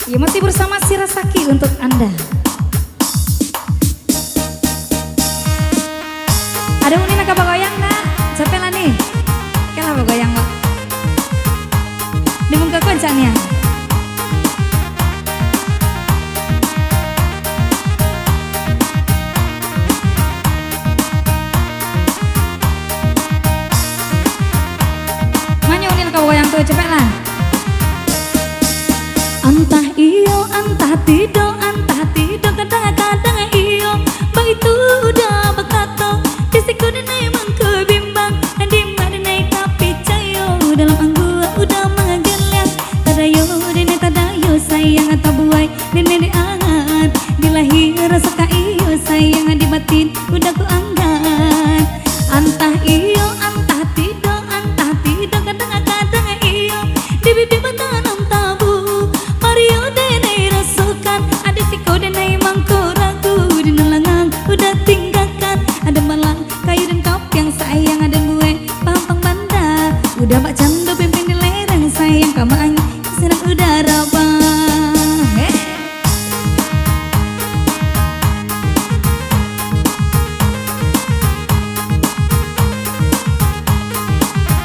Ya masih bersama Shirasaki untuk Anda. Ada uni nak bagoyang nak? Capek lah nih. Kalah bagoyang kok. Dibuka koncanya. Manya uni nak bagoyang tuh cepet lah. Antah iyo, antah tidak, kadang-kadang iyo. Begitu udah berkata, disiku dinai mengkebimbang, di mana tapi cayo dalam anggua udah menggeleng. Tadayo, dine tadayo sayang atau buai, dine diangat, dilahir rasa ka iyo sayang di batin udah ku angkat. Antah iyo, antah tidak, kadang-kadang iyo. Di bibir bertanam tabu, Mario denai rasukan, ada siko denai mangko ragu, di nelangang udah tinggalkan. Ada malang kayu dan kop yang sayang, ada gue pampang banda, udah bak candu pimpin di lereng sayang kamu angin senang udara bang.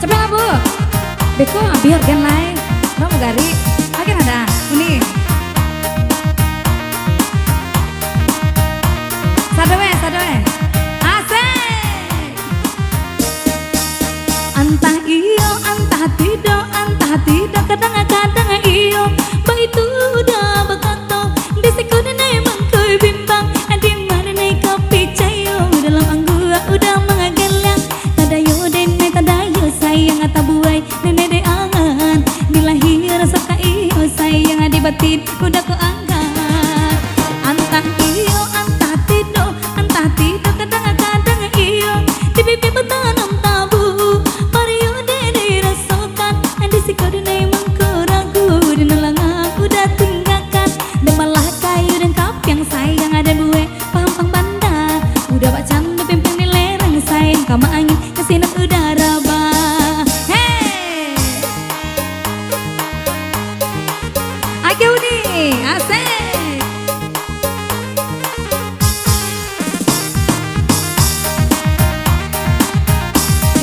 Cepet lah bu, beko biar gen lain, mau gari, akhir ada, ini. Sadowe, asik. Antah iyo, antah tidak, kadang-kadang iyo. Begitu udah berkata, disiku dinai mengkebimbang, di mana nai kopi cayo dalam anggua udah menggeleng. Tadayo denai tadayo sayang atau buai, nenek de angan, dilahir rasa ka iyo sayang di batin udah ku angkat. Antah iyo, antah tidak, kadang-kadang iyo. Di bibir bertanam tabu, Mario dene rasakan, di siko dinai mangko ragu, di nelangang udah tinggalkan. Dan malah kayu dan kap yang sayang ada gue pampang banda, udah bak candu pimpin di lereng sayang kamu angin kesinap udara bah. Hey, Ake Uni, asik.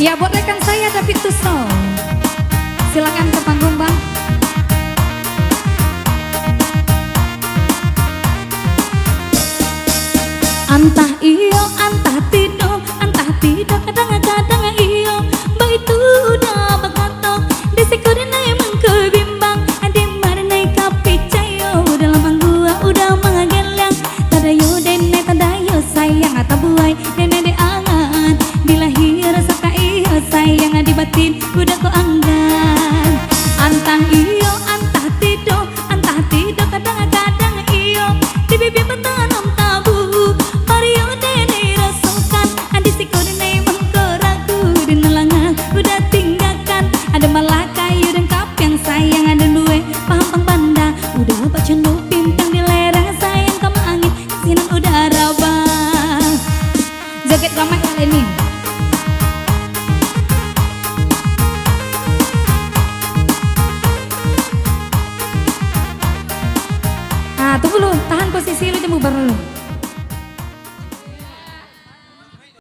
Ya buat rekan saya David Tuso, silakan ke panggung bang. Antah iyo, antah tidak, kadang-kadang iyo. Begitu udah berkata, disiku dinai mengkebimbang, di mana nai kapi cayo dalam anggua udah menggeleng. Tadayo dene tadayo sayang atau buai, dene diangat, dilahir rasa ka iyo sayang di batin udah ku angkat. Antah iyo, antah tidak, kadang-kadang iyo. Di bibir bertanam tabu, Mario dene rasakan, di siko dinai mangko ragu, di nelangang udah tinggalkan. Ada malah kayu dan kap yang sayang, ada gue pampang banda, udah bak candu pimpin di lereng sayang kamu angin sinan udara bang. Joget ramai kali ini. Tunggu lu, tahan posisi lu, jemu baru lu.